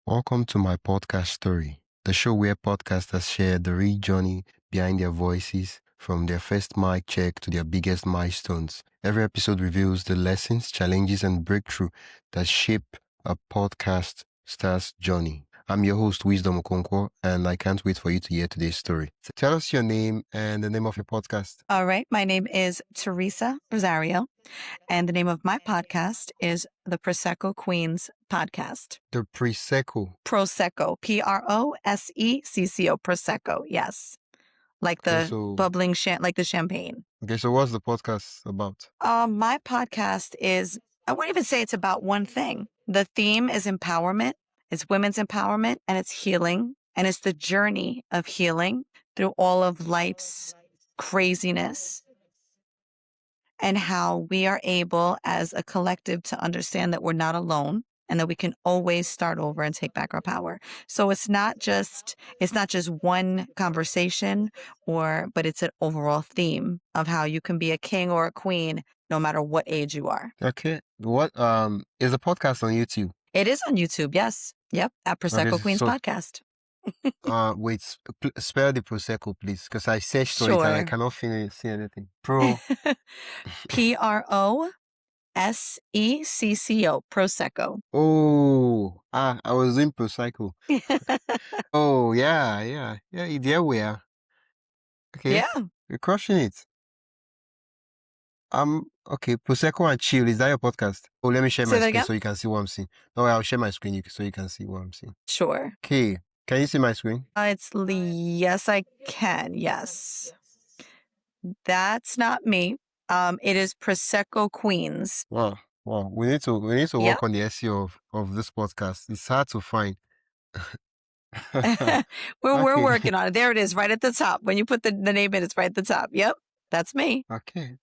Welcome to my podcast story, the show where podcasters share the real journey behind their voices, from their first mic check to their biggest milestones. Every episode reveals the lessons, challenges, and breakthrough that shape a podcast star's journey. I'm your host, Wisdom Okonkwo, and I can't wait for you to hear today's story. Tell us your name and the name of your podcast. All right. My name is Teresa Rosario, and the name of my podcast is the Prosecco Queens Podcast. The Prosecco. Prosecco, Prosecco, Prosecco. Yes, like the bubbling like the champagne. Okay, so what's the podcast about? My podcast is, I wouldn't even say it's about one thing. The theme is empowerment. It's women's empowerment, and it's healing, and it's the journey of healing through all of life's craziness, and how we are able as a collective to understand that we're not alone and that we can always start over and take back our power. So it's not just one conversation, but it's an overall theme of how you can be a king or a queen no matter what age you are. Okay. What is the podcast on YouTube? It is on YouTube, yes. Yep, at Prosecco Queens Podcast. Wait, spell the Prosecco, please, because I searched for it and I cannot see anything. Prosecco, Prosecco. Oh, I was in Prosecco. Oh, yeah, there we are. Okay, yeah, you're crushing it. Okay, Prosecco and Chill, is that your podcast? Oh, let me share my screen so you can see what I'm seeing. No, I'll share my screen so you can see what I'm seeing. Sure. Okay, can you see my screen? Yes, I can. Yes. That's not me. It is Prosecco Queens. Wow. We need to work on the SEO of this podcast. It's hard to find. We're working on it. There it is, right at the top. When you put the name in, it's right at the top. Yep, that's me. Okay.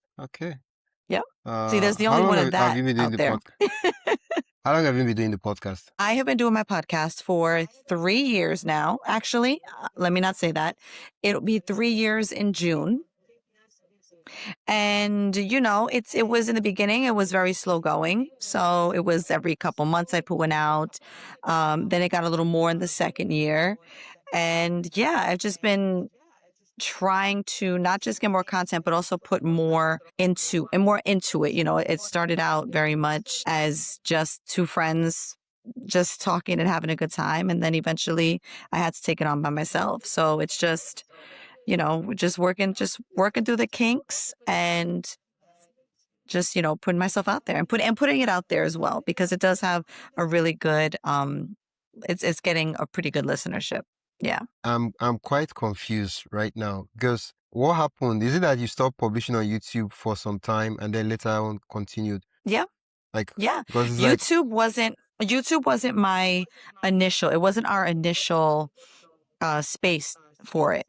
Yep. See, there's the only one of that out there. How long have you been doing the podcast? I have been doing my podcast for 3 years now. Actually, let me not say that. It'll be 3 years in June. And, it was in the beginning, it was very slow going. So it was every couple months I'd put one out. Then it got a little more in the second year. And I've just been trying to not just get more content, but also put more into it. It started out very much as just two friends just talking and having a good time. And then eventually I had to take it on by myself. So it's just, just working through the kinks and just, putting myself out there and putting it out there as well, because it does have a really good, it's getting a pretty good listenership. Yeah. I'm quite confused right now, because what happened? Is it that you stopped publishing on YouTube for some time and then later on continued? Yeah. YouTube wasn't my initial, it wasn't our initial space for it.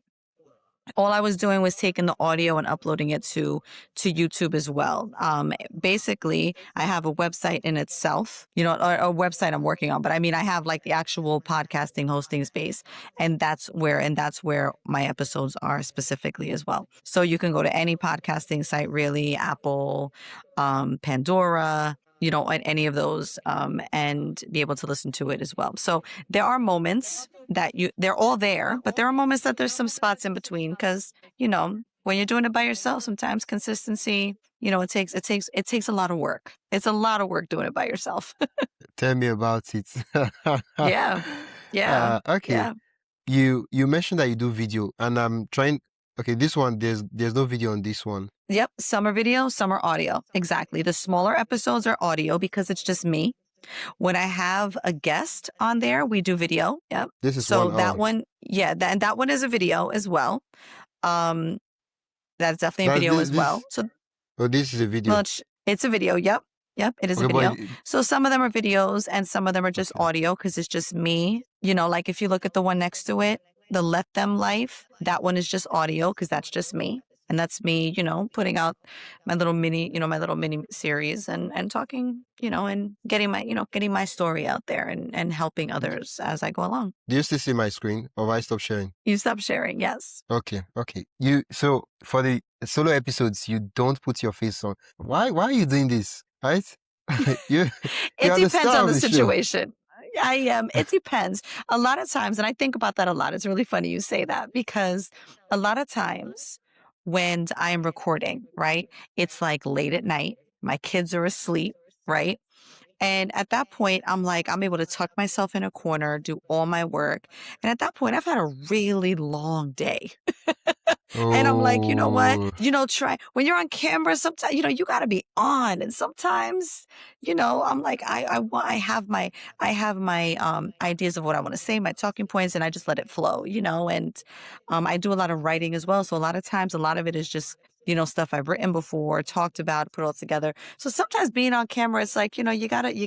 All I was doing was taking the audio and uploading it to YouTube as well. Basically, I have a website in itself, or a website I'm working on. But I mean, I have like the actual podcasting hosting space, and that's where my episodes are specifically as well. So you can go to any podcasting site, really, Apple, Pandora, any of those, and be able to listen to it as well. So there are moments that they're all there, but there are moments that there's some spots in between, because, when you're doing it by yourself, sometimes consistency, it takes a lot of work. It's a lot of work doing it by yourself. Tell me about it. Yeah. Okay. Yeah. You mentioned that you do video, and I'm trying. Okay, this one, there's no video on this one. Yep, some are video, some are audio. Exactly. The smaller episodes are audio because it's just me. When I have a guest on there, we do video. Yep. This is so that one. Yeah, that one is a video as well. That's definitely a video as well. So. Oh, this is a video. Well, it's a video. Yep, it is a video. So some of them are videos and some of them are just audio, because it's just me. Like if you look at the one next to it, the Let Them Life, that one is just audio because that's just me. And that's me, putting out my little mini series and talking, and getting my story out there and helping others as I go along. Do you still see my screen, or have I stopped sharing? You stopped sharing, yes. Okay. So for the solo episodes, you don't put your face on. Why are you doing this? Right? It depends on the situation. I am. It depends. A lot of times, and I think about that a lot. It's really funny you say that because a lot of times when I am recording, right, it's like late at night, my kids are asleep, right? And at that point, I'm like, I'm able to tuck myself in a corner, do all my work. And at that point, I've had a really long day. And I'm like, you know what? Oh, Try when you're on camera, sometimes, you got to be on. And sometimes, I'm like, I have my ideas of what I want to say, my talking points, and I just let it flow, and I do a lot of writing as well. So a lot of times, a lot of it is just, stuff I've written before, talked about, put all together. So sometimes being on camera, it's like, you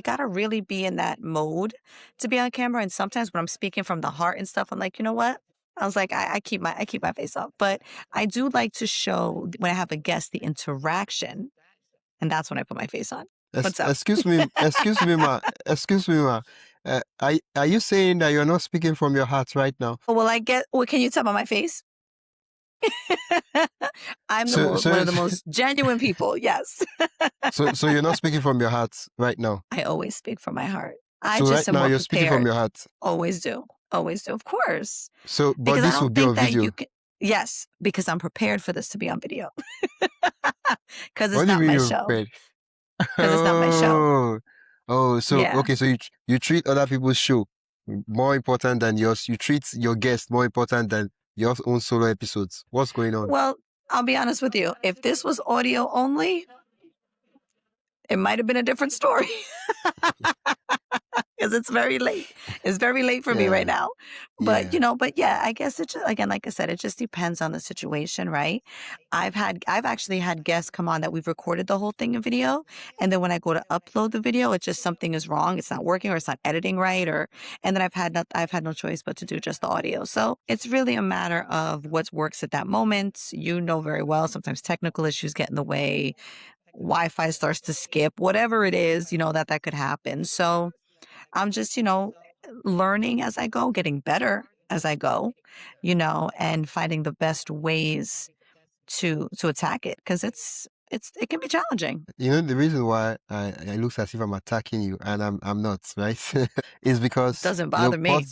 gotta really be in that mode to be on camera. And sometimes when I'm speaking from the heart and stuff, I'm like, you know what? I was like, I keep my face up, but I do like to show when I have a guest the interaction, and that's when I put my face on. What's up? excuse me, ma. Are you saying that you're not speaking from your heart right now? Oh, well, can you tell by my face? I'm So, one so, of the most genuine people. Yes. so you're not speaking from your heart right now. I always speak from my heart. I So right just am now more you're speaking from prepared. your heart. Always do. Always do. Of course. So, but Because I this will don't be think on that you video. can. Yes, because I'm prepared for this to be on video. Because What it's do you not mean my you're show. prepared? Because it's not my show. Oh, oh, so Yeah. okay, so you treat other people's show more important than yours. You treat your guests more important than your own solo episodes. What's going on? Well, I'll be honest with you. If this was audio only, it might have been a different story because it's very late. It's very late for me right Yeah, now. But, yeah. but yeah, I guess again, like I said, it just depends on the situation, right? I've actually had guests come on that we've recorded the whole thing in video. And then when I go to upload the video, it's just something is wrong. It's not working or it's not editing right. And then I've had no choice but to do just the audio. So it's really a matter of what works at that moment. You know very well, sometimes technical issues get in the way. Wi-Fi starts to skip, whatever it is, that could happen. So I'm just, learning as I go, getting better as I go, and finding the best ways to attack it because it can be challenging. You know the reason why I looks as if I'm attacking you and I'm not, right? Is because Doesn't bother me.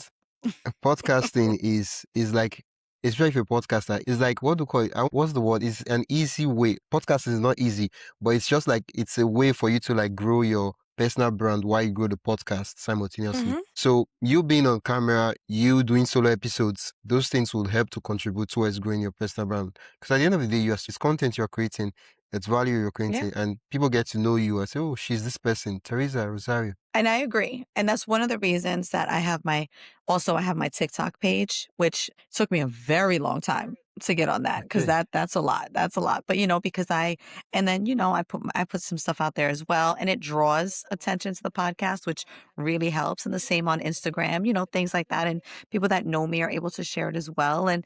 podcasting is like, especially if you're a podcaster, is like, what do you call it? What's the word? It's an easy way. Podcasting is not easy, but it's just like it's a way for you to like grow your personal brand while you grow the podcast simultaneously. Hmm. So you being on camera, you doing solo episodes, those things will help to contribute towards growing your personal brand. Because at the end of the day, it's content you're creating, it's value you're Yeah. creating, and people get to know you and say, oh, she's this person, Teresa Rosario. And I agree. And that's one of the reasons that I have my TikTok page, which took me a very long time to get on that because Okay. that's a lot. That's a lot. But because and then I put some stuff out there as well, and it draws attention to the podcast, which really helps. And the same on Instagram, things like that. And people that know me are able to share it as well. And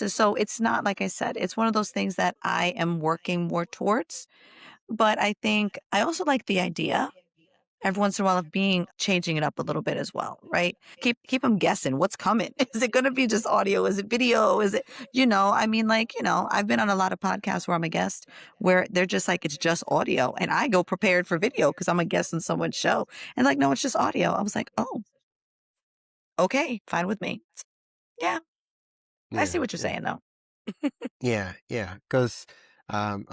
so it's not, like I said, it's one of those things that I am working more towards. But I think I also like the idea every once in a while of changing it up a little bit as well, right? Keep them guessing what's coming. Is it going to be just audio? Is it video? Is it, I mean, like, I've been on a lot of podcasts where I'm a guest where they're just like, it's just audio. And I go prepared for video because I'm a guest on someone's show. And like, no, it's just audio. I was like, oh, okay, fine with me. Yeah, I see Yeah, what you're yeah. saying though. Yeah. Because I'm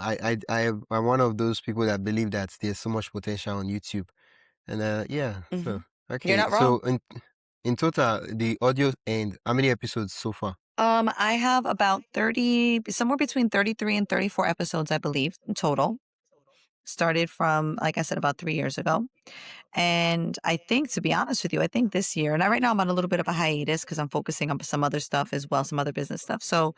one of those people that believe that there's so much potential on YouTube, and yeah. Hmm. So You're okay. not So wrong. in total, the audio and how many episodes so far? I have about 30, somewhere between 33 and 34 episodes, I believe, in total. Started from, like I said, about 3 years ago. And I think, to be honest with you, I think this year, and right now I'm on a little bit of a hiatus because I'm focusing on some other stuff as well, some other business stuff. So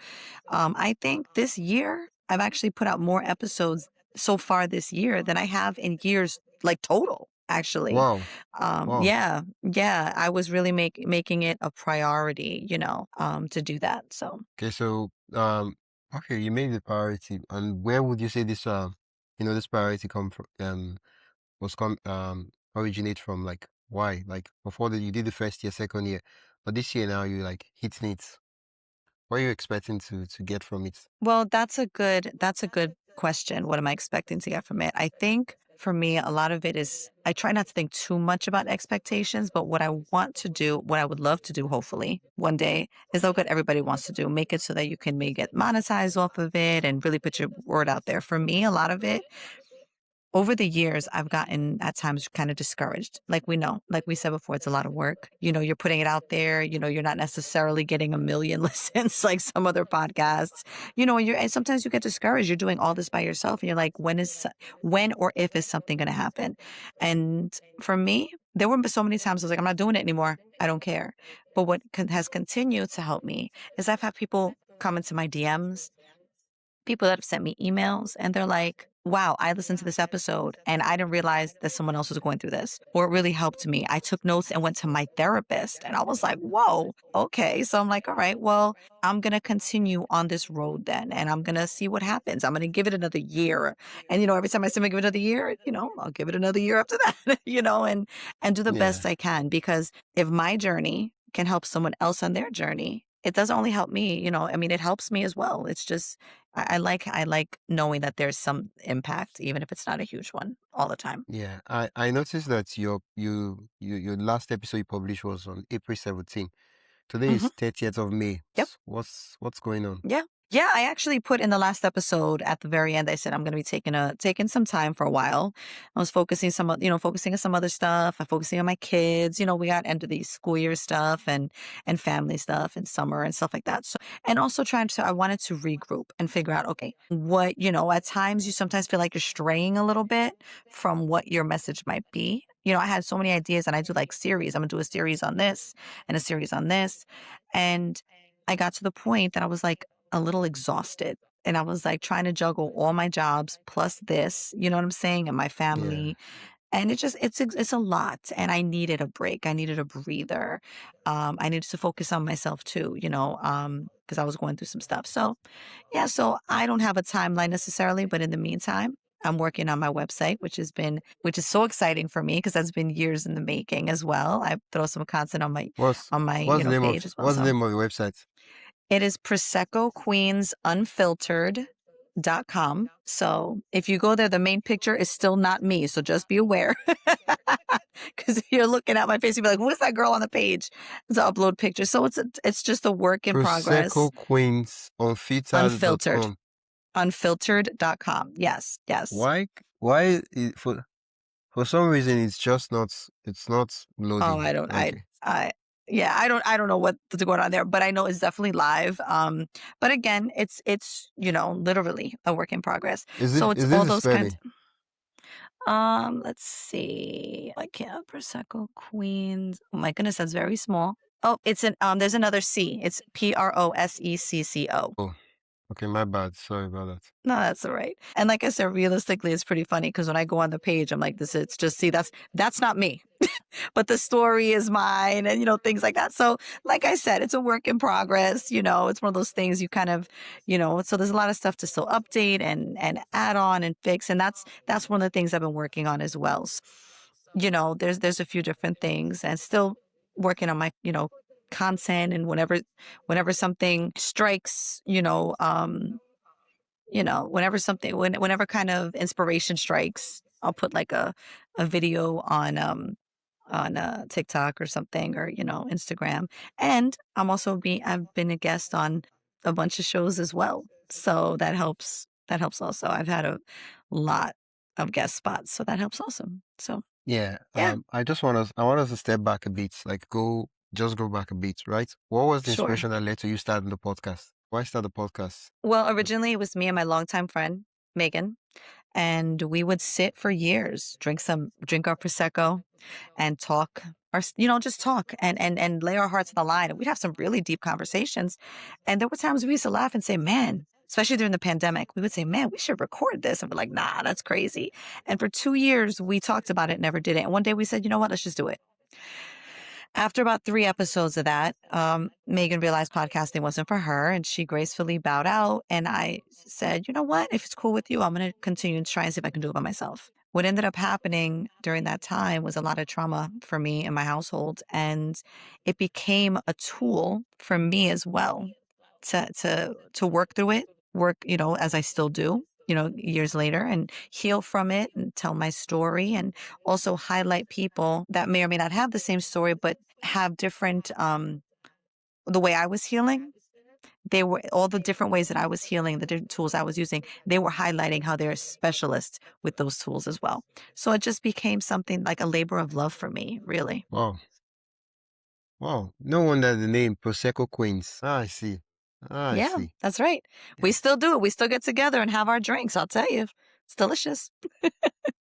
I think this year I've actually put out more episodes so far this year than I have in years, like total, actually. Wow. Wow. Yeah, yeah, I was really making it a priority, to do that. So Okay. So okay, you made the priority, and where would you say this this priority come from? Was come originate from? Like why? Like before that you did the first year, second year, but this year now you like hitting it. What are you expecting to get from it? well, that's a good question. What am I expecting to get from it? I think for me, a lot of it is I try not to think too much about expectations, but what I want to do, what I would love to do, hopefully one day, is look what everybody wants to do. Make it so that you can maybe get monetized off of it and really put your word out there. For me, a lot of it over the years, I've gotten at times kind of discouraged. Like we know, like we said before, it's a lot of work. You're putting it out there. You're not necessarily getting a million listens like some other podcasts. And sometimes you get discouraged. You're doing all this by yourself, and you're like, when or if is something going to happen? And for me, there were so many times I was like, I'm not doing it anymore. I don't care. But what has continued to help me is I've had people come into my DMs, people that have sent me emails, and they're like, wow, I listened to this episode and I didn't realize that someone else was going through this, or it really helped me. I took notes and went to my therapist, and I was like, whoa, okay. So I'm like, all right, well, I'm going to continue on this road then, and I'm going to see what happens. I'm going to give it another year. And, every time I say I'm going to give it another year, I'll give it another year after that, and do the best I can. Because if my journey can help someone else on their journey, it doesn't only help me, it helps me as well. It's just, I like knowing that there's some impact, even if it's not a huge one all the time. Yeah, I noticed that your last episode you published was on April 17th. Today Hmm. is 30th of May. Yep. What's going on? Yeah. Yeah, I actually put in the last episode at the very end. I said I'm going to be taking some time for a while. I was focusing on some other stuff. I'm focusing on my kids. We got end of the school year stuff and family stuff and summer and stuff like that. So, and also I wanted to regroup and figure out, okay, what at times you sometimes feel like you're straying a little bit from what your message might be. I had so many ideas, and I do like series. I'm gonna do a series on this and a series on this, and I got to the point that I was like a little exhausted. And I was like trying to juggle all my jobs plus this, you know what I'm saying, and my Yeah. family. And it's a lot. And I needed a break. I needed a breather. I needed to focus on myself too, because I was going through some stuff. So yeah, so I don't have a timeline necessarily, but in the meantime, I'm working on my website, which is so exciting for me because that's been years in the making as well. I throw some content on my What's on my what's the name of page as well. what's the So name of your website? it is Prosecco Queens Unfiltered.com. So if you go there, the main picture is still not me. So just be aware. Because if you're looking at my face, you'll be like, who's that girl on the page to upload pictures? So it's just a work in progress. Prosecco Queens Unfiltered. Unfiltered.com. Unfiltered.com. Yes. For some reason it's not Oh, loading. I don't, Okay. yeah, I don't know what's going on there, but I know it's definitely live. But again, it's literally a work in progress. So it's Is this all the those kinds. spelling? Let's see. I can't. Prosecco Queens. Oh my goodness, that's very small. Oh, there's another C. It's Prosecco. Oh, okay, my bad. Sorry about that. No, that's all right. And like I said, realistically, it's pretty funny because when I go on the page, I'm like, it's just, see, that's not me. But the story is mine, and things like that. So like I said, it's a work in progress. It's one of those things you kind of, so there's a lot of stuff to still update and add on and fix. And that's one of the things I've been working on as well. So, there's a few different things, and still working on my, content. And whenever something strikes, whenever kind of inspiration strikes, I'll put like a video on TikTok or something, or Instagram. And I've been a guest on a bunch of shows as well, so that helps. That helps also. I've had a lot of guest spots, so that helps also. So Yeah. yeah, I want us to step back a bit, like go back a bit, right? What was the sure. inspiration that led to you starting the podcast? Why start the podcast? Well, originally it was me and my longtime friend Megan, and we would sit for years, drink our prosecco, and talk just talk and lay our hearts on the line. And we'd have some really deep conversations. And there were times we used to laugh and say, man, especially during the pandemic, we would say, man, we should record this. And we're like, nah, that's crazy. And for 2 years, we talked about it, never did it. And one day we said, you know what, let's just do it. After about 3 episodes of that, Megan realized podcasting wasn't for her, and she gracefully bowed out. And I said, you know what? If it's cool with you, I'm going to continue to try and see if I can do it by myself. What ended up happening during that time was a lot of trauma for me and my household, and it became a tool for me as well to work through it, as I still do, years later, and heal from it and tell my story, and also highlight people that may or may not have the same story, but have different, the way I was healing. They were all the different ways that I was healing, the different tools I was using. They were highlighting how they're specialists with those tools as well. So it just became something like a labor of love for me, really. Wow. Wow. No wonder the name Prosecco Queens. I see. I Yeah, see. that's right. Yeah. We still do it. We still get together and have our drinks. I'll tell you, it's delicious.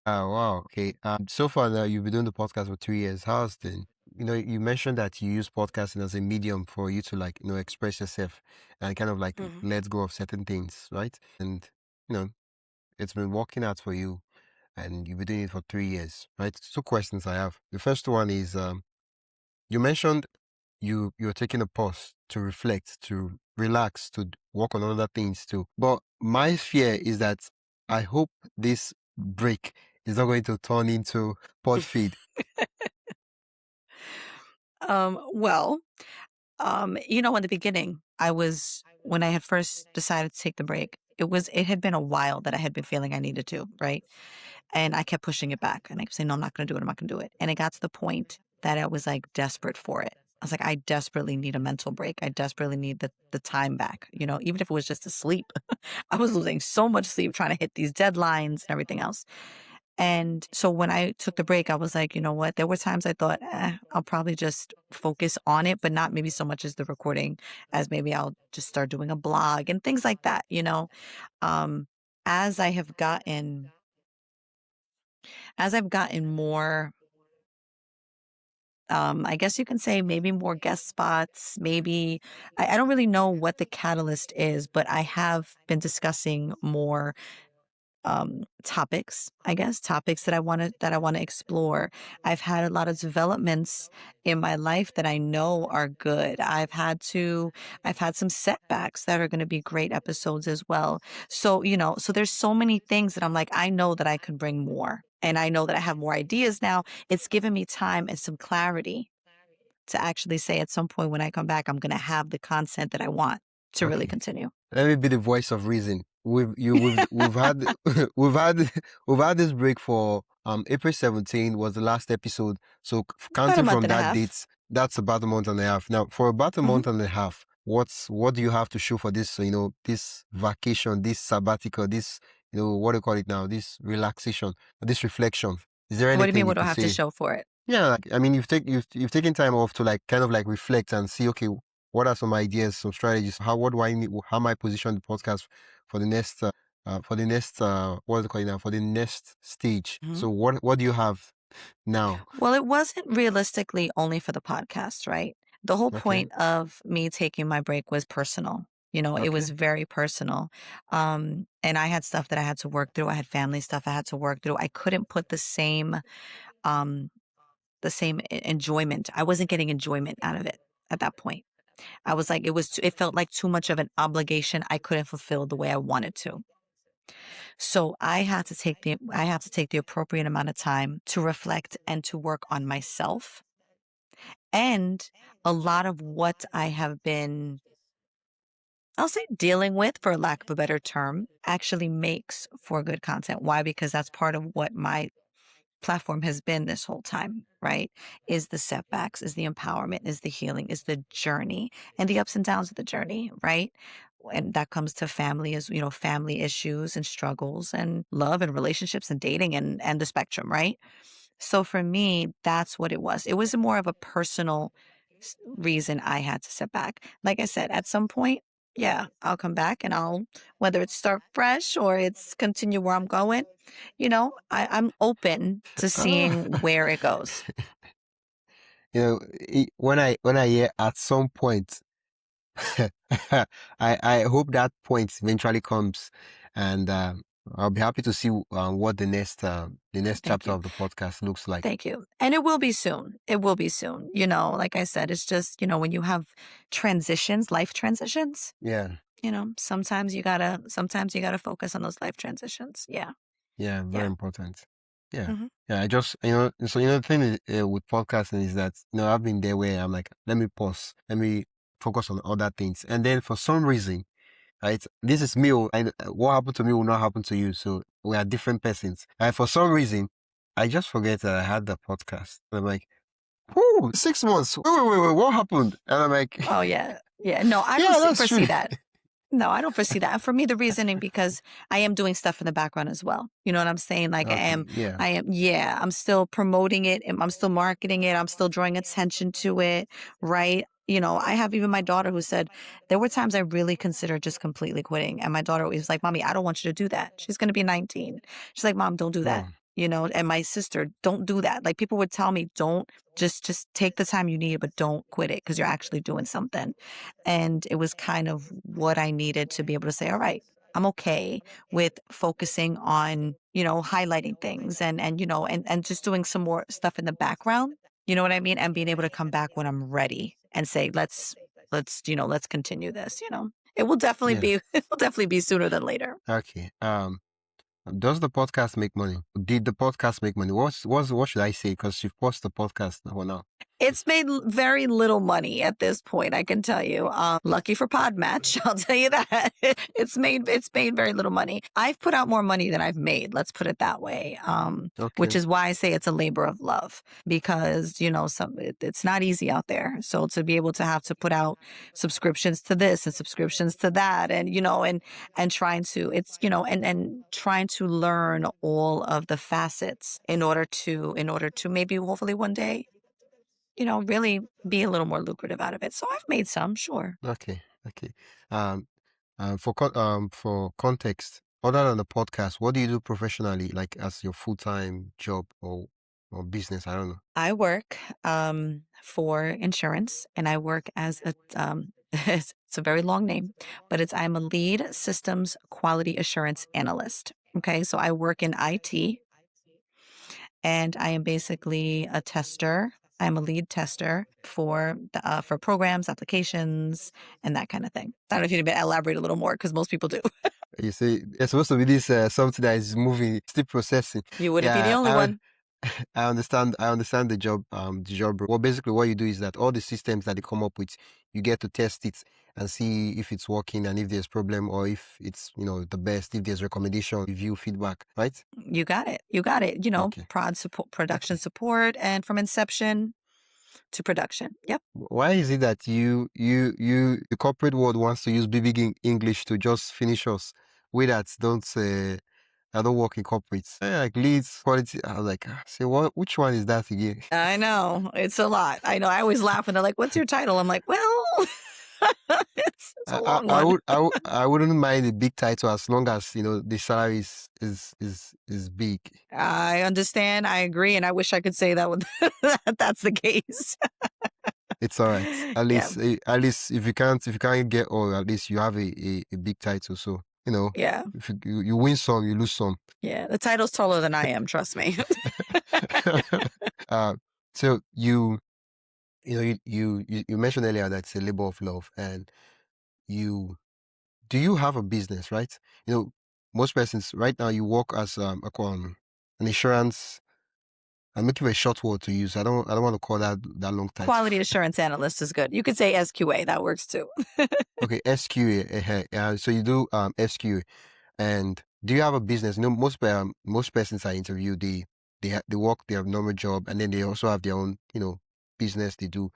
Wow. Okay. So far now, you've been doing the podcast for 2 years. How's the, you mentioned that you use podcasting as a medium for you to express yourself and kind of let go of certain things, right? And, you know, it's been working out for you and you've been doing it for 3 years, right? Two questions I have. The first one is, you mentioned you're taking a pause to reflect, to relax, to work on other things too. But my fear is that I hope this break is not going to turn into pod feed. Well, in the beginning, when I had first decided to take the break, it had been a while that I had been feeling I needed to, right? And I kept pushing it back, and I kept saying, no, I'm not going to do it. I'm not going to do it. And it got to the point that I was like desperate for it. I was like, I desperately need a mental break. I desperately need the time back, even if it was just to sleep. I was losing so much sleep trying to hit these deadlines and everything else. And so when I took the break, I was like, you know what? There were times I thought, I'll probably just focus on it, but not maybe so much as the recording, as maybe I'll just start doing a blog and things like that. Um, as I have gotten, as I've gotten more, I guess you can say maybe more guest spots, maybe, I don't really know what the catalyst is, but I have been discussing more topics, I guess, topics that I want to explore. I've had a lot of developments in my life that I know are good. I've had some setbacks that are going to be great episodes as well. So there's so many things that I'm like, I know that I can bring more. And I know that I have more ideas now. It's given me time and some clarity to actually say at some point when I come back, I'm going to have the content that I want to really continue. Let me be the voice of reason. We've had we've had this break for April 17 was the last episode. So About a counting month from and a that half. date, that's about a month and a half. Now, for about a Mhm. month and a half, what do you have to show for this? This vacation, this sabbatical, this what do you call it now? This relaxation, this reflection. Is there What do you mean? anything you What do I could have to say? show for it? Yeah, I mean, you've taken time off to kind of reflect and see, okay, what are some ideas, some strategies? What do I need? How am I position the podcast for the next, what is it called now? For the next stage. Mhm. So what do you have now? Well, it wasn't realistically only for the podcast, right? The whole Okay, point of me taking my break was personal. It was okay, very personal. And I had stuff that I had to work through. I had family stuff I had to work through. I couldn't put um, enjoyment. I wasn't getting enjoyment out of it at that point. I was like, it felt like too much of an obligation I couldn't fulfill the way I wanted to. So I have to take the appropriate amount of time to reflect and to work on myself. And a lot of what I have been, I'll say, dealing with, for lack of a better term, actually makes for good content. Why? Because that's part of what my platform has been this whole time, right? Is the setbacks, is the empowerment, is the healing, is the journey and the ups and downs of the journey, right? And that comes to family, as family issues and struggles and love and relationships and dating and the spectrum, right? So for me, that's what it was. It was more of a personal reason I had to sit back. Like I said, at some point, yeah, I'll come back and whether it's start fresh or it's continue where I'm going, I'm open to ah. seeing where it goes. When I hear at some point, I hope that point eventually comes, and I'll be happy to see what the next Thank chapter you. of the podcast looks like. Thank you. And it will be soon. It will be soon. Like I said, it's just, when you have transitions, life transitions, Yeah, sometimes you gotta focus on those life transitions. Yeah. yeah, very Yeah. important. Yeah, Hmm. yeah. I just so the thing is, with podcasting is that I've been there where I'm like, let me pause, let me focus on other things, and then for some reason right? This is me, and what happened to me will not happen to you. So we are different persons. And for some reason, I just forget that I had the podcast. And I'm like, whoo, 6 months. Wait, what happened? And I'm like, oh yeah. Yeah. No, I yeah, don't that's foresee true. that. No, I don't foresee that. For me, the reasoning because I am doing stuff in the background as well. You know what I'm saying? Like Okay, yeah. I'm still promoting it. I'm still marketing it. I'm still drawing attention to it. Right. You know, I have even my daughter who said there were times I really considered just completely quitting. And my daughter was like, Mommy, I don't want you to do that. She's going to be 19. She's like, Mom, don't do that. Wow. You know, and my sister, don't do that. Like people would tell me, don't just take the time you need, but don't quit it because you're actually doing something. And it was kind of what I needed to be able to say, all right, I'm okay with focusing on, you know, highlighting things and, you know, and just doing some more stuff in the background. You know what I mean? And being able to come back when I'm ready and say, you know, let's continue this, you know. It will definitely Yeah. be, it will definitely be sooner than later. Okay. Does the podcast make money? Did the podcast make money? What should I say? Because you've paused the podcast now. It's made very little money at this point, I can tell you. Lucky for Podmatch, I'll tell you that. It's made very little money. I've put out more money than I've made, let's put it that way. Which is why I say it's a labor of love because, you know, it's not easy out there. So to be able to have to put out subscriptions to this and subscriptions to that and, you know, and trying to, it's, you know, and trying to learn all of the facets in order to maybe hopefully one day, you know, really be a little more lucrative out of it. So I've made some, sure. Okay. Um, for context, other than the podcast, what do you do professionally, like as your full-time job or business? I don't know. I work for insurance and I work as a, it's a very long name, but I'm a lead systems quality assurance analyst. Okay. So I work in IT and I am basically a tester. I'm a lead tester for programs, applications, and that kind of thing. I don't know if you can elaborate a little more because most people do. You see, it's supposed to be this something that is moving, still processing. You wouldn't be the only one. I understand the job, Well, basically what you do is that all the systems that they come up with, you get to test it and see if it's working and if there's problem or if it's, you know, the best, if there's recommendation, review, feedback, right? You got it. You got it. You know, Okay. production support and from inception to production. Yep. Why is it that the corporate world wants to use big English to just finish us? We that don't I don't work in corporates. Like leads, quality. I was like, say what? Which one is that again? I know. It's a lot. I know. I always laugh when they're like, "What's your title?" I'm like, "Well, it's a long one." I wouldn't mind a big title as long as, you know, the salary is big. I understand. I agree, and I wish I could say that that's the case. It's all right. At least if you can't get all, at least you have a big title. So, you know, Yeah. if you win some, you lose some. Yeah, the title's taller than I am. Trust me. So you mentioned earlier that it's a labor of love, and do you have a business, right? You know, most persons right now you work as an insurance. I'm looking for a short word to use. I don't want to call that long title. Quality assurance analyst is good. You could say SQA. That works too. Okay, SQA. So you do SQA, and do you have a business? You know, most persons I interview, they work their normal job, and then they also have their own, you know, business they do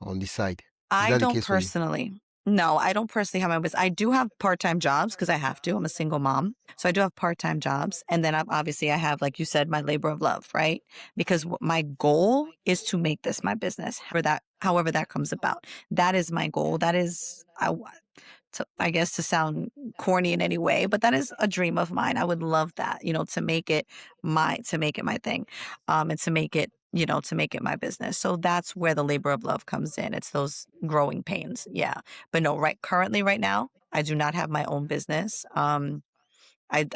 on the side. Is I that the don't case for you? personally. No, I don't personally have my business. I do have part-time jobs because I have to. I'm a single mom. So I do have part-time jobs. And then obviously I have, like you said, my labor of love, right? Because my goal is to make this my business, however that comes about. That is my goal. That is, I guess to sound corny in any way, but that is a dream of mine. I would love that, you know, to make it my thing, and to make it, you know, to make it my business. So that's where the labor of love comes in. It's those growing pains. Yeah. But no, currently right now, I do not have my own business. I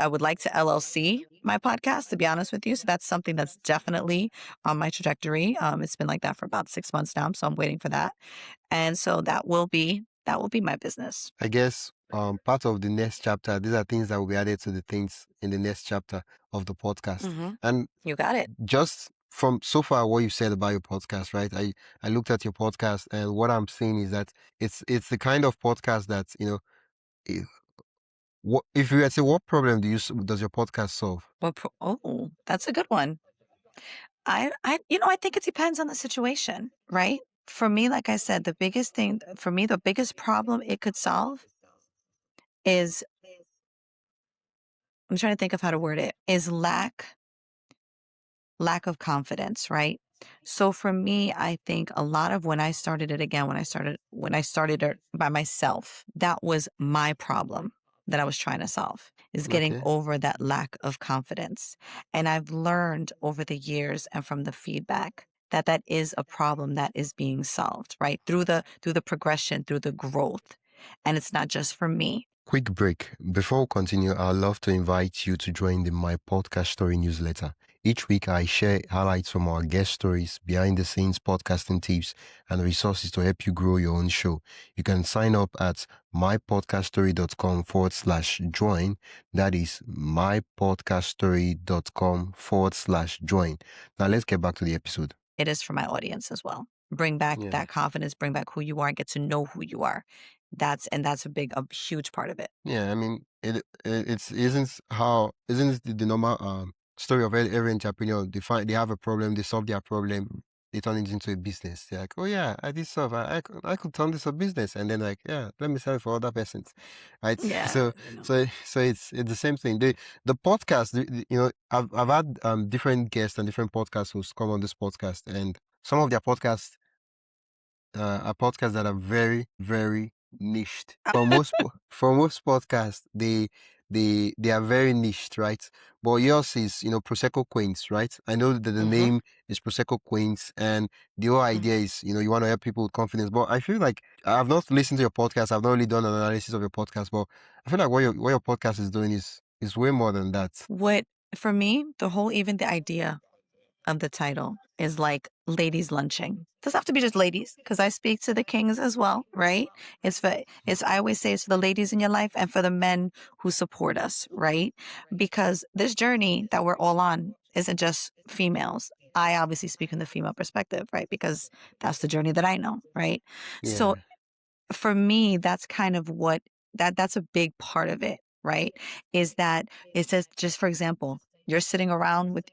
would like to LLC my podcast, to be honest with you. So that's something that's definitely on my trajectory. It's been like that for about 6 months now. So I'm waiting for that. And so that will be my business. I guess part of the next chapter, these are things that will be added to the things in the next chapter of the podcast. And you got it. Just from so far what you said about your podcast, right? I looked at your podcast, and what I'm seeing is that it's the kind of podcast that, you know, What if you had say what problem does your podcast solve? Oh, that's a good one. I think it depends on the situation, right? For me, like I said, the biggest thing for me, the biggest problem it could solve is, I'm trying to think of how to word it, is lack of confidence, right? So for me, I think a lot of when I started it again, when I started it by myself, that was my problem that I was trying to solve, is getting Okay. over that lack of confidence. And I've learned over the years and from the feedback that that is a problem that is being solved, right? Through the progression, through the growth. And it's not just for me. Quick break. Before we continue, I'd love to invite you to join the My Podcast Story newsletter. Each week, I share highlights from our guest stories, behind the scenes podcasting tips, and resources to help you grow your own show. You can sign up at mypodcaststory.com/join. That is mypodcaststory.com/join. Now, let's get back to the episode. It is for my audience as well. Bring back that confidence, bring back who you are, and get to know who you are. That's a huge part of it. Yeah, I mean, it's isn't it the normal story of every entrepreneur? They have a problem, they solve their problem, they turn it into a business. They're like, oh yeah, I did solve, I could turn this a business, and then like, yeah, let me sell it for other persons, right? Yeah, So it's the same thing. The podcast, I've had different guests and different podcasts who's come on this podcast, and some of their podcasts are podcasts that are very, very niched. For most podcasts, they are very niched, right? But yours is, Prosecco Queens, right? I know that the name is Prosecco Queens, and the whole idea is, you want to help people with confidence. But I feel like I've not listened to your podcast. I've not really done an analysis of your podcast, but I feel like what your podcast is doing is way more than that. For me, even the idea of the title is like ladies lunching. Doesn't have to be just ladies, because I speak to the kings as well, right? I always say it's for the ladies in your life and for the men who support us, right? Because this journey that we're all on isn't just females. I obviously speak from the female perspective, right? Because that's the journey that I know, right? So Yeah. for me, that's kind of that's a big part of it, right? Is that it says, just for example, if you were sitting around with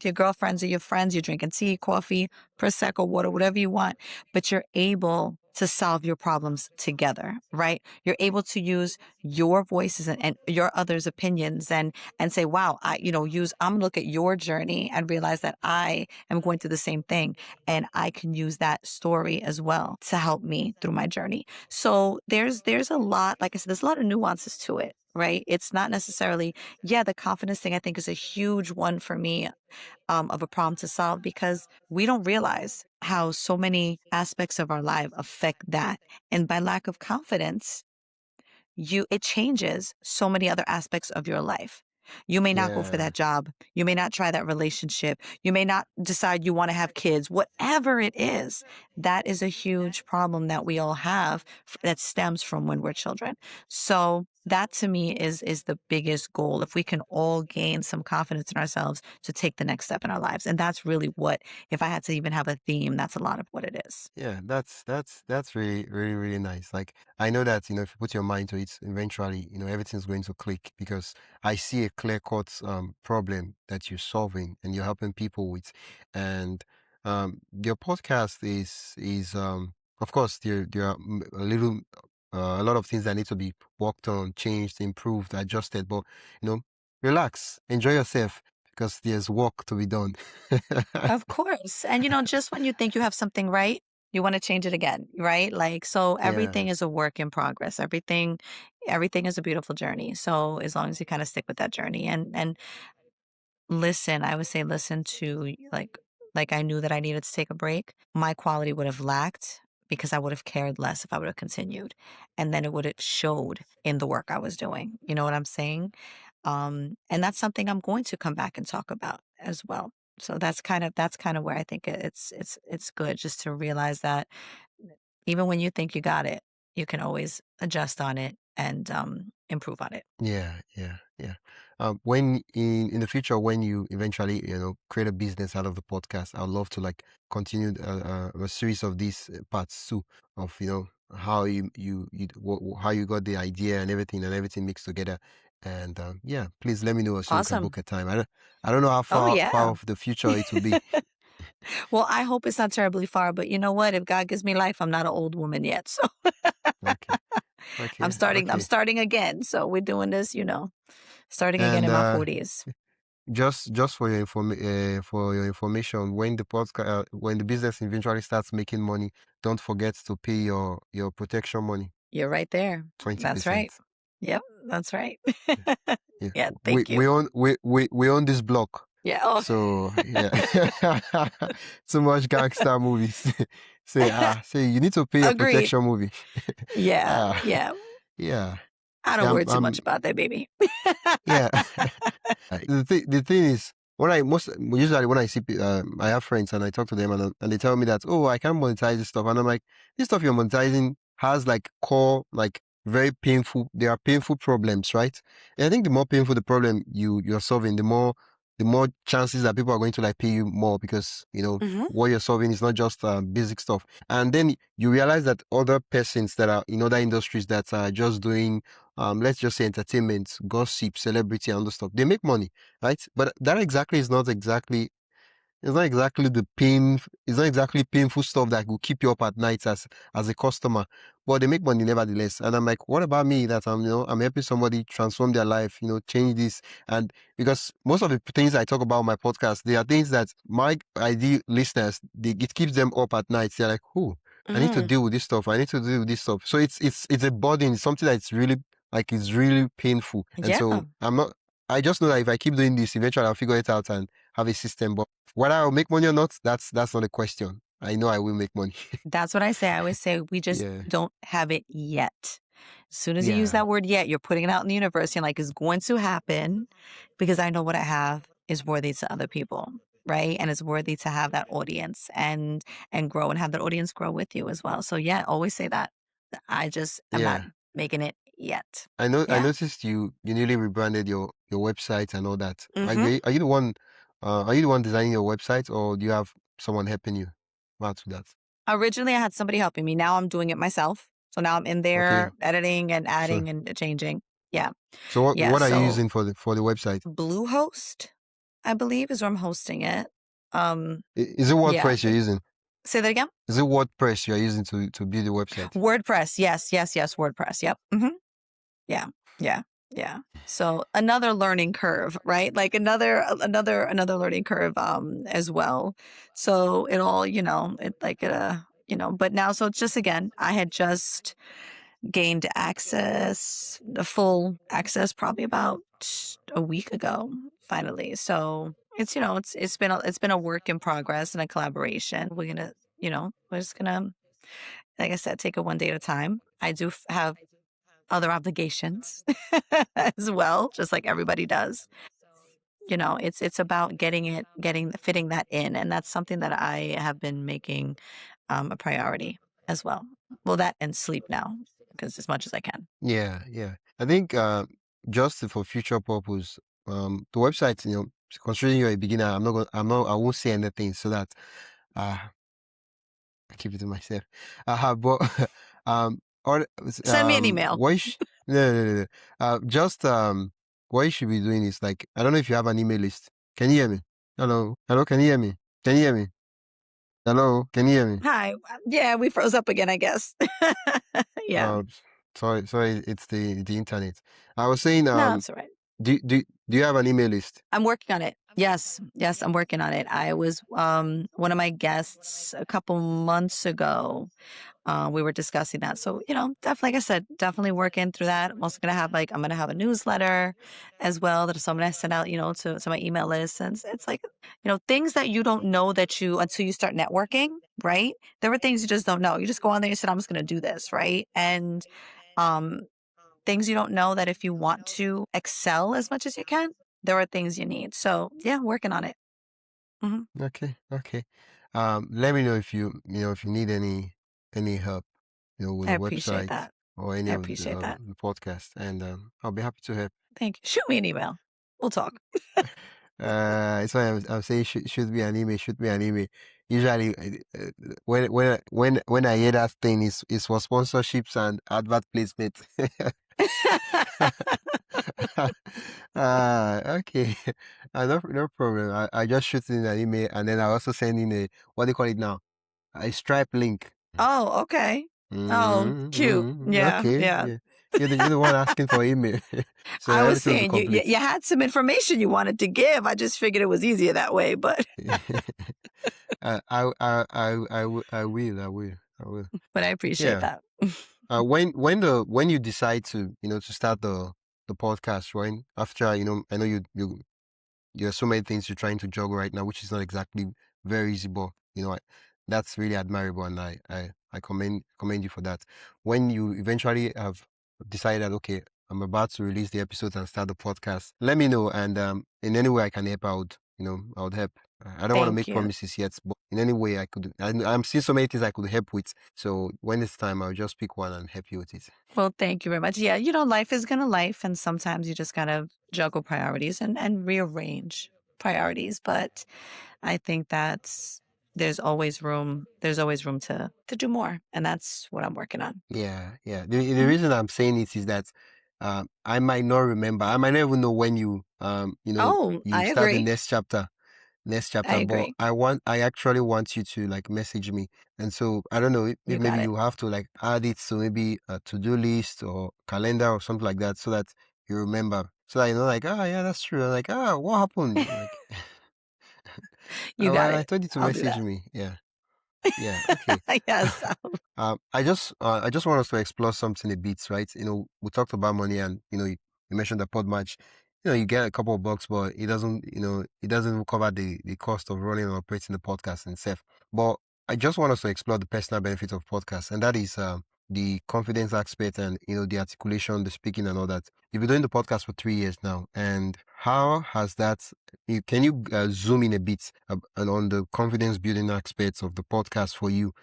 your girlfriends or your friends, you're drinking tea, coffee, Prosecco, water, whatever you want, but you're able to solve your problems together, right? You're able to use your voices and your others' opinions and say, wow, I'm gonna look at your journey and realize that I am going through the same thing. And I can use that story as well to help me through my journey. So there's a lot, like I said, there's a lot of nuances to it, right? It's not necessarily, the confidence thing I think is a huge one for me, of a problem to solve, because we don't realize how so many aspects of our life affect that. And by lack of confidence, it changes so many other aspects of your life. You may not go for Yeah. that job. You may not try that relationship. You may not decide you want to have kids. Whatever it is, that is a huge problem that we all have that stems from when we're children. So that to me is the biggest goal. If we can all gain some confidence in ourselves to take the next step in our lives. And that's really if I had to even have a theme, that's a lot of what it is. Yeah, that's really, really, really nice. Like I know that, if you put your mind to it, eventually, everything's going to click because I see a clear-cut problem that you're solving and you're helping people with. And your podcast is of course there are a lot of things that need to be worked on, changed, improved, adjusted, but relax, enjoy yourself because there's work to be done. Of course. And just when you think you have something right, you want to change it again, right? Like, so Yeah. everything is a work in progress. Everything is a beautiful journey. So as long as you kind of stick with that journey and listen, I would say listen to, like I knew that I needed to take a break. My quality would have lacked because I would have cared less if I would have continued. And then it would have showed in the work I was doing. You know what I'm saying? And that's something I'm going to come back and talk about as well. So that's kind of where I think it's good just to realize that even when you think you got it, you can always adjust on it and improve on it. Yeah, yeah, yeah. When in the future, when you eventually, create a business out of the podcast, I'd love to like continue a series of these parts too, of how how you got the idea and everything mixed together. And yeah, please let me know so we can Awesome. book a time. I don't know how Oh, far yeah. off the future it will be. Well, I hope it's not terribly far, but you know what? If God gives me life, I'm not an old woman yet. So Okay, I'm okay, I'm okay. starting again. So we're doing this, starting again And in my 40s. just for your information, when the podcast when the business eventually starts making money, don't forget to pay your protection money, You're right there. That's right. 20%. Yep, that's right. Yeah, Yeah, thank you. we own this block. Yeah. Oh, So yeah, too much gangster movies. Say you need to pay your agreed. protection movie. Yeah, Ah, yeah. yeah, I don't yeah. worry too much about that, baby. Yeah. The thing is, usually when I see, I have friends and I talk to them and they tell me that, oh, I can't monetize this stuff, and I'm like, this stuff you're monetizing has like core, like very painful. There are painful problems, right? And I think the more painful the problem you're solving, the more chances that people are going to like pay you more, because Hmm. what you're solving is not just basic stuff. And then you realize that other persons that are in other industries that are just doing, let's just say, entertainment, gossip, celebrity, and other stuff, they make money, right? But that exactly is not exactly it's not exactly the pain. It's not exactly painful stuff that will keep you up at night as a customer, but they make money nevertheless. And I'm like, what about me? That I'm helping somebody transform their life, change this. And because most of the things I talk about on my podcast, they are things that my ideal listeners, it keeps them up at night. They're like, oh, I need to Hmm. deal with this stuff. I need to deal with this stuff. So it's a burden. It's something that's really like it's really painful. And Yeah, so I'm not. I just know that if I keep doing this, eventually I'll figure it out and have a system. But whether I'll make money or not, that's not a question. I know I will make money. that's what I say. I always say we just Yeah. don't have it yet. As soon as you use Yeah. that word yet, you're putting it out in the universe. You're like, it's going to happen because I know what I have is worthy to other people, right? And it's worthy to have that audience and grow and have that audience grow with you as well. So yeah, always say that. I just am not Yeah. making it yet. I Yeah. noticed you newly rebranded your website and all that. Hmm. Are you the one designing your website, or do you have someone helping you out with that? Originally, I had somebody helping me. Now I'm doing it myself. So now I'm in Okay. there editing and So adding and changing. Yeah. so what Yeah. what are you So using for the website? Bluehost, I believe, is where I'm hosting it. Is it Yeah. WordPress you're using? Say that again. Is it WordPress you're using to build the website? WordPress. Yes, yes, yes. WordPress. Yep. Yeah. Yeah. Yeah. So another learning curve, right? Like another learning curve as well. So it all, but now so it's just again, I had just gained access, the full access probably about a week ago, finally. So it's been a work in progress and a collaboration. We're just gonna, like I said, take it one day at a time. I do have other obligations as well, just like everybody does. It's about fitting that in, and that's something that I have been making a priority as well. Well, that and sleep now, because as much as I can. Yeah, yeah. I think just for future purpose, the website, considering you're a beginner, I won't say anything so that uh I keep it to myself. But or Send me an email. what you no, no, no, no. Just what you should be doing is like, I don't know if you have an email list. Can you hear me? Hello, can you hear me? Can you hear me? Hello, can you hear me? Hi. Yeah, we froze up again, I guess. Yeah. Uh, sorry, it's the internet. I was saying, No, it's all right. do you have an email list? I'm working on it. Yes, yes, I'm working on it. I was one of my guests a couple months ago. We were discussing that. So, definitely, like I said, definitely working through that. I'm also I'm gonna have a newsletter as well that I'm gonna send out, to my email list. And it's like, things that you don't know until you start networking, right? There are things you just don't know. You just go on there and say, I'm just gonna do this, right? And um things you don't know that if you want to excel as much as you can, there are things you need. So yeah, working on it. Hmm. Okay, okay. Let me know if you need any help, with I the appreciate website that. or any I of appreciate that. the podcast, and I'll be happy to help. Thank you. Shoot me an email. We'll talk. It's why I'm saying should be an email, should be an email. Usually, when I hear that thing, is for sponsorships and advert placement. Okay. No problem. I just shoot in an email, and then I also send in a, what do you call it now? A Stripe link. Oh, okay. Oh, cute. Yeah, Okay. yeah. Yeah. You're the one asking for email. So I was everything will be saying complete. you had some information you wanted to give. I just figured it was easier that way, but I will. but I appreciate that. When you decide to to start the podcast, right? After I know there are so many things you're trying to juggle right now, which is not exactly very easy, but that's really admirable, and I commend you for that. When you eventually have decided, okay, I'm about to release the episodes and start the podcast, let me know, and in any way I can help out, I would help. I don't want to Thank make you. promises yet, but in any way I could. I'm seeing so many things I could help with. So when it's time, I'll just pick one and help you with it. Well, thank you very much. Yeah, life is gonna life, and sometimes you just gotta juggle priorities and rearrange priorities. But I think there's always room to do more, and that's what I'm working on. Yeah. The reason I'm saying it is that I might not remember. I might not even know when you Oh, you I start the agree. next chapter. I But agree. I actually want you to like message me. And so I don't know if You maybe got it. you have to like add it to maybe a to-do list or calendar or something like that, so that you remember. So that like, yeah, that's true. Like, what happened? Like, You got I it. told you to I'll do message that. me. Yeah, okay. Yes. I just want us to explore something a bit, right? We talked about money, and you mentioned the pod match. You get a couple of bucks, but it doesn't even cover the cost of running and operating the podcast and stuff. But I just want us to explore the personal benefit of podcasts, and that is the confidence aspect, and the articulation, the speaking, and all that. You've been doing the podcast for 3 years now, and how has that? Can you zoom in a bit and on the confidence building aspects of the podcast for you,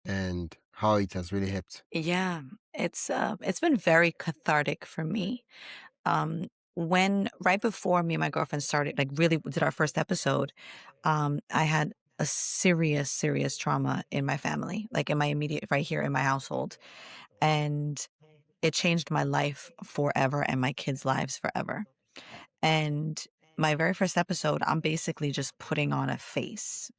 and how it has really helped? Yeah, it's been very cathartic for me. When right before me and my girlfriend started, like really did our first episode, I had a serious trauma in my family, like in my immediate right here in my household, and it changed my life forever and my kids' lives forever. And my very first episode, I'm basically just putting on a face,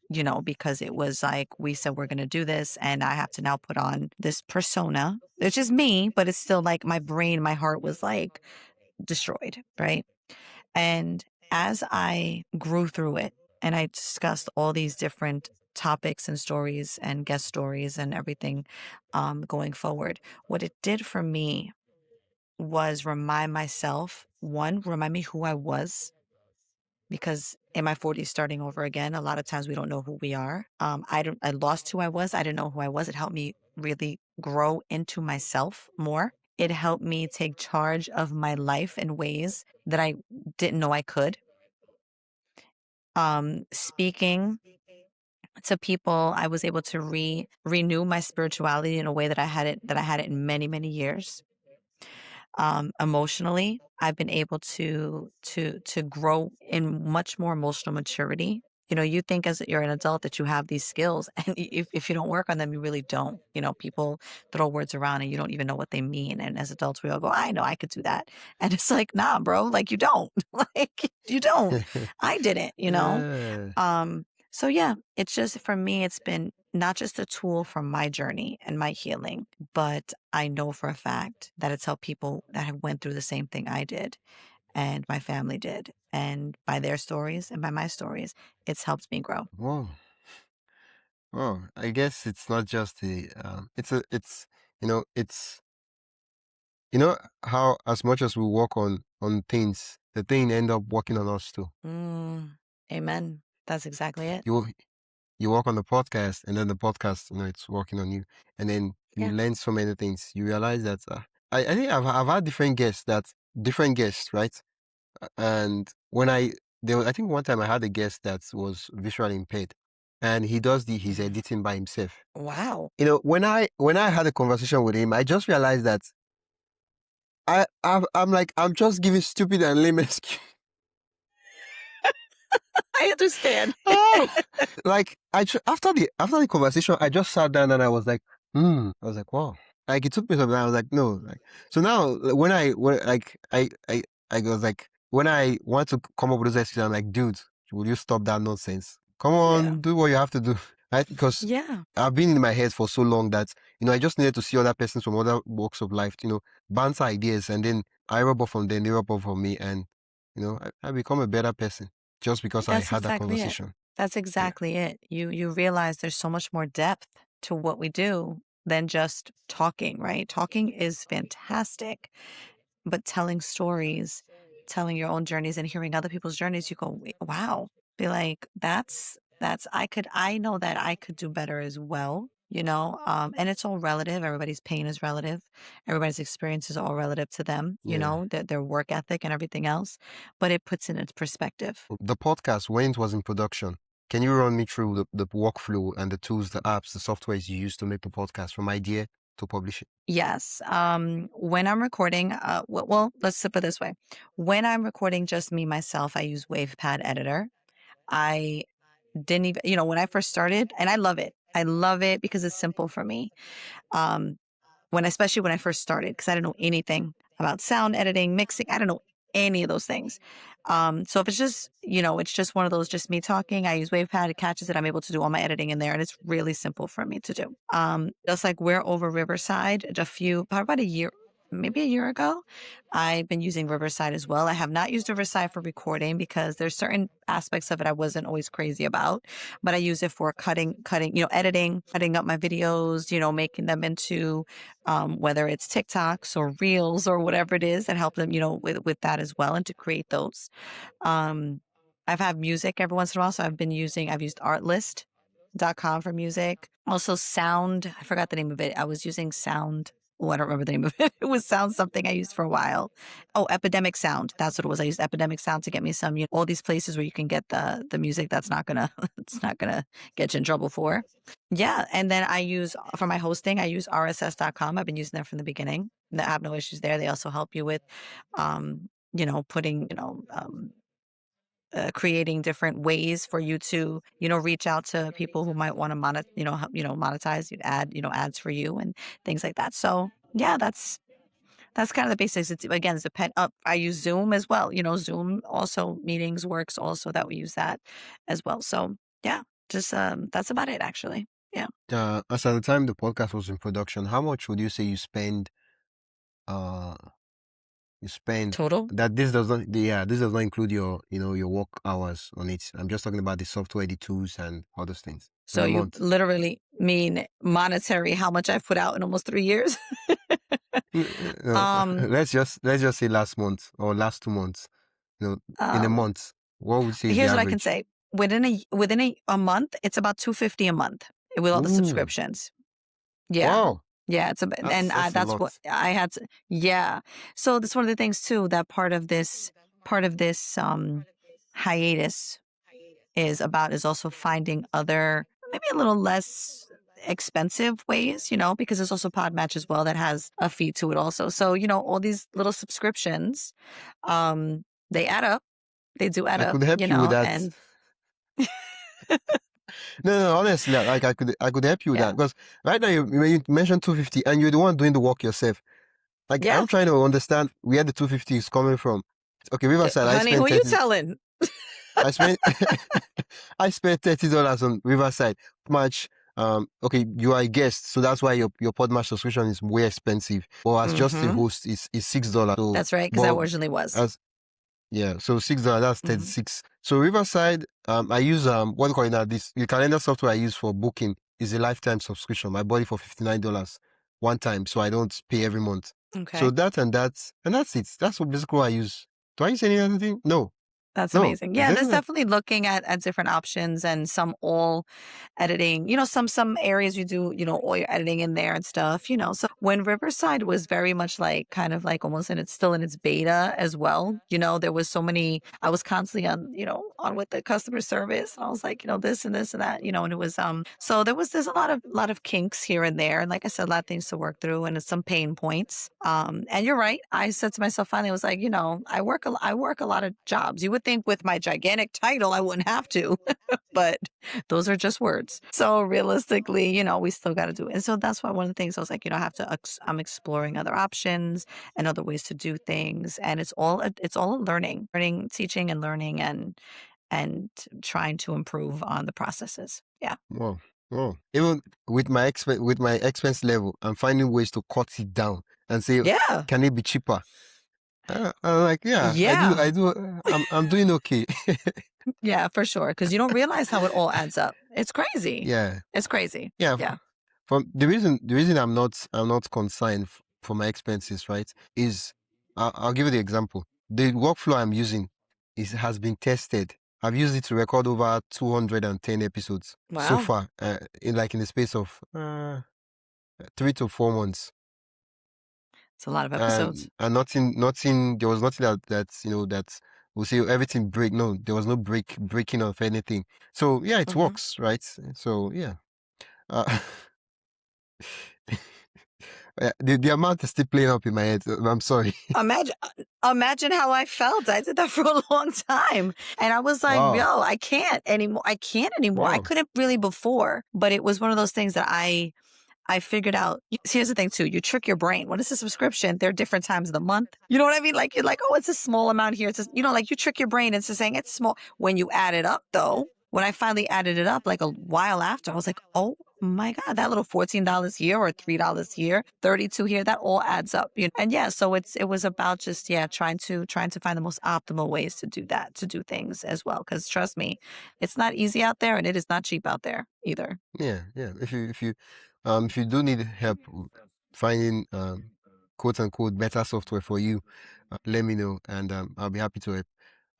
because it was like we said we're going to do this, and I have to now put on this persona. It's just me, but it's still like my brain, my heart was like destroyed, right? And as I grew through it and I discussed all these different topics and stories and guest stories and everything going forward, what it did for me was remind me who I was, because in my 40s starting over again, a lot of times we don't know who we are. I lost who I was. I didn't know who I was. It helped me really grow into myself more. It helped me take charge of my life in ways that I didn't know I could. Speaking to people, I was able to renew my spirituality in a way that I had it in many years. Emotionally, I've been able to grow in much more emotional maturity. You think as you're an adult that you have these skills, and if you don't work on them, you really don't. People throw words around and you don't even know what they mean. And as adults, we all go, I know I could do that. And it's like, nah, bro, like you don't. Like you don't. I didn't, so yeah, it's just for me, it's been not just a tool for my journey and my healing, but I know for a fact that it's helped people that have went through the same thing I did and my family did. And by their stories and by my stories, it's helped me grow. Whoa. Well, I guess it's not just it's how as much as we work on things, the thing end up working on us too. Amen. That's exactly it. You work on the podcast, and then the podcast, it's working on you, and then you learn so many things. You realize that I think I've had different guests, right? And I think one time I had a guest that was visually impaired, and he does his editing by himself. Wow. When I had a conversation with him, I just realized that I'm like, I'm just giving stupid and lame excuse. I understand. Like after the conversation, I just sat down and I was like, I was like, wow. Like it took me some time. I was like, no. Like so now I was like when I want to come up with those excuses, I'm like, dude, will you stop that nonsense? Come on, do what you have to do. Right? Because I've been in my head for so long that I just needed to see other persons from other walks of life, bounce ideas, and then I rub off from them, they rub off from me, and I become a better person just because I had that conversation. That's exactly it. You realize there's so much more depth to what we do than just talking, right? Talking is fantastic, but telling stories, telling your own journeys and hearing other people's journeys, you go, wow. Be like, I know that I could do better as well, and it's all relative. Everybody's pain is relative. Everybody's experience is all relative to them, their work ethic and everything else, but it puts it into perspective. The podcast, when it was in production, can you run me through the workflow and the tools, the apps, the softwares you use to make the podcast from idea to publish it? Yes. When I'm recording, well, let's put it this way. When I'm recording just me, myself, I use WavePad Editor. I didn't even, when I first started, and I love it. I love it because it's simple for me. Especially when I first started, because I didn't know anything about sound editing, mixing. I don't know any of those things. So if it's just, it's just one of those, just me talking, I use WavePad, it catches it. I'm able to do all my editing in there, and it's really simple for me to do. Just like we're over Riverside, about a year, maybe a year ago, I've been using Riverside as well. I have not used Riverside for recording because there's certain aspects of it I wasn't always crazy about, but I use it for cutting, editing, cutting up my videos, making them into whether it's TikToks or Reels or whatever it is, and help them, with that as well, and to create those. I've had music every once in a while, so I've used Artlist.com for music. Also Sound, I forgot the name of it. I was using Sound. Oh, I don't remember the name of it. It was Sound something I used for a while. Oh, Epidemic Sound. That's what it was. I used Epidemic Sound to get me some, all these places where you can get the music that's not gonna it's not gonna get you in trouble for. Yeah. And then for my hosting, I use RSS.com. I've been using that from the beginning. I have no issues there. They also help you with putting, creating different ways for you to, reach out to people who might want to monetize, ads for you and things like that. So yeah, that's kind of the basics. It's I use Zoom as well. Zoom also meetings works also, that we use that as well. So yeah, just that's about it actually. Yeah. As at the time the podcast was in production, how much would you say you spend total? That this does not include your your work hours on it. I'm just talking about the software, the tools, and other things. So you literally mean monetary, how much I've put out in almost 3 years? Let's just say last month or last 2 months. In a month, what would you say is here's the what average? I can say. Within a month, it's about $250 a month with all the subscriptions. Yeah. Wow. Yeah, it's that's what I had to. Yeah. So that's one of the things too, that part of this hiatus is also finding other, maybe a little less expensive ways, because there's also Podmatch as well that has a fee to it also. So, all these little subscriptions, they add up. They do add up. I could help you with that. And no, honestly, like I could help you with that, because right now you mentioned 250 and you're the one doing the work yourself. Like I'm trying to understand where the 250 is coming from. Okay, Riverside. Honey, who you telling? I spent $30 on Riverside. Much. Okay, you are a guest, so that's why your Podmatch subscription is way expensive. But as just a host, is $6. So, that's right, because that originally was. So $6, that's 36. So Riverside, I use what do you call it now? The calendar software I use for booking is a lifetime subscription. I bought it for $59 one time, so I don't pay every month. Okay. So that's it. That's basically what I use. Do I use any other thing? No. That's No, amazing. Yeah, very there's nice. definitely looking at different options and some all editing. Some areas you do, all your editing in there and stuff, So when Riverside was very much like kind of like almost still in its beta as well, there was so many, I was constantly on with the customer service. I was like, this and this and that, and it was so there's a lot of kinks here and there. And like I said, a lot of things to work through and some pain points. And you're right. I said to myself finally, I was like, I work a lot of jobs. You would think with my gigantic title, I wouldn't have to, but those are just words. So realistically, we still got to do it. And so that's why one of the things I was like, I'm exploring other options and other ways to do things. And it's all a learning, teaching and learning and trying to improve on the processes. Yeah. Wow. Wow. Even with my expense level, I'm finding ways to cut it down and say, Yeah. can it be cheaper? I'm like, yeah, Yeah. I do. I'm doing okay. Yeah, for sure. Because you don't realize how it all adds up. It's crazy. Yeah. It's crazy. Yeah. Yeah. From the reason I'm not concerned for my expenses, right, is I'll give you the example. The workflow I'm using has been tested. I've used it to record over 210 episodes so Wow. far, in the space of 3 to 4 months. It's a lot of episodes. And nothing. There was nothing that will say everything break. No, there was no breaking of anything. So yeah, it works, right? So yeah. The amount is still playing up in my head. I'm sorry. Imagine how I felt. I did that for a long time. And I was like, Wow. yo, I can't anymore. I Wow. couldn't really before, but it was one of those things that I figured out. Here's the thing too. You trick your brain. When it's a subscription, there are different times of the month. You know what I mean? Like you're like, oh, it's a small amount here. It's just, like you trick your brain into saying it's small. When you add it up though, when I finally added it up, like a while after, I was like, oh my God, that little $14 here or $3 here, 32 here, that all adds up. And yeah, so it was about just, trying to find the most optimal ways to do that, to do things as well. Cause trust me, it's not easy out there and it is not cheap out there either. Yeah. If you do need help finding quote unquote better software for you, let me know and I'll be happy to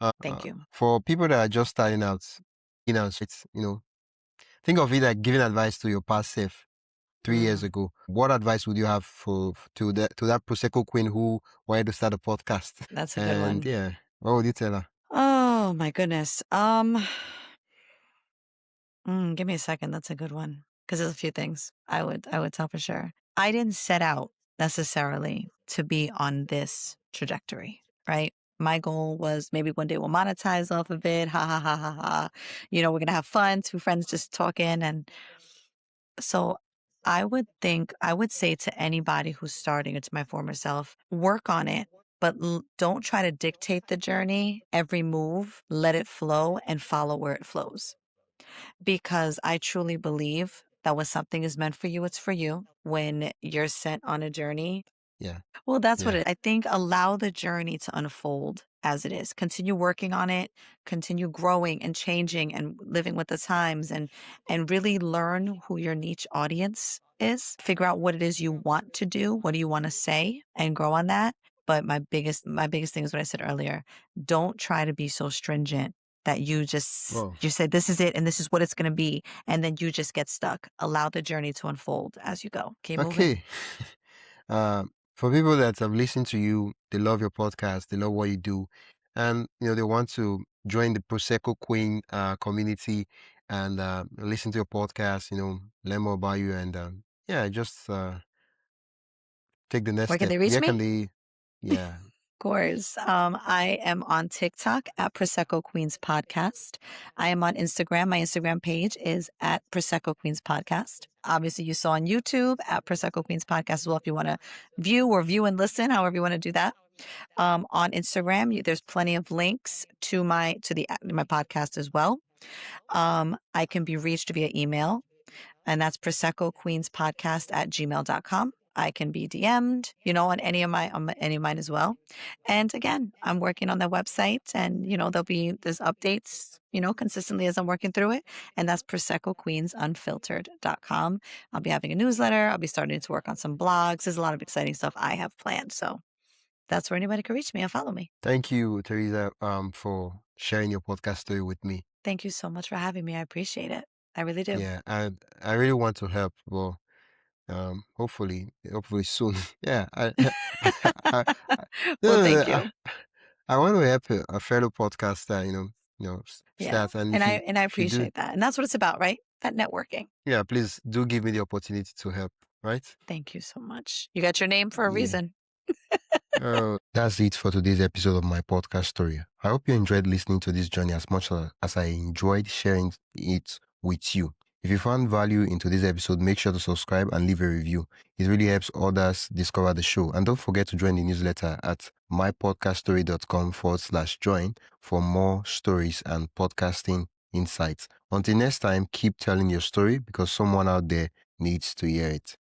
help. Thank you. For people that are just starting out, it's think of it like giving advice to your past self 3 years ago. What advice would you have to that Prosecco queen who wanted to start a podcast? That's a good one. And yeah, what would you tell her? Oh my goodness. Give me a second. That's a good one. Because there's a few things I would tell for sure. I didn't set out necessarily to be on this trajectory, right? My goal was maybe one day we'll monetize off of it. Ha ha ha ha ha. We're gonna have fun, two friends just talking. And so I would say to anybody who's starting, or to my former self, work on it, but don't try to dictate the journey. Every move, let it flow and follow where it flows. Because I truly believe that when something is meant for you, it's for you. When you're sent on a journey, Yeah. well, that's what Yeah. I think. Allow the journey to unfold as it is. Continue working on it, continue growing and changing and living with the times and really learn who your niche audience is. Figure out what it is you want to do, what do you want to say, and grow on that. But my biggest thing is what I said earlier. Don't try to be so stringent that you say this is it and this is what it's going to be, and then you just get stuck. Allow the journey to unfold as you go. Keep moving. Okay. For people that have listened to you, they love your podcast, they love what you do, and they want to join the Prosecco Queen community and listen to your podcast, learn more about you, and just take the next Where can step. they reach Where can me? they? Yeah. Of course. I am on TikTok at Prosecco Queens Podcast. I am on Instagram. My Instagram page is at Prosecco Queens Podcast. Obviously, you saw on YouTube at Prosecco Queens Podcast as well if you want to view and listen, however you want to do that. On Instagram, there's plenty of links to my podcast as well. I can be reached via email, and that's Prosecco Queens Podcast at gmail.com. I can be DM'd, on any of mine as well. And again, I'm working on the website and, there's updates, consistently as I'm working through it. And that's ProseccoQueensUnfiltered.com. I'll be having a newsletter. I'll be starting to work on some blogs. There's a lot of exciting stuff I have planned. So that's where anybody can reach me and follow me. Thank you, Teresa, for sharing your podcast story with me. Thank you so much for having me. I appreciate it. I really do. Yeah, I really want to help. Well, hopefully soon. Yeah, I, Well, no, thank you. I want to help a fellow podcaster. Yeah. Start. And And I if you do, appreciate that. And that's what it's about, right? That networking. yeah, please do give me the opportunity to help. Right? Thank you so much. You got your name for a Yeah. reason. That's it for today's episode of my podcast story. I hope you enjoyed listening to this journey as much as I enjoyed sharing it with you. If you found value in today's episode, make sure to subscribe and leave a review. It really helps others discover the show. And don't forget to join the newsletter at mypodcaststory.com/join for more stories and podcasting insights. Until next time, keep telling your story because someone out there needs to hear it.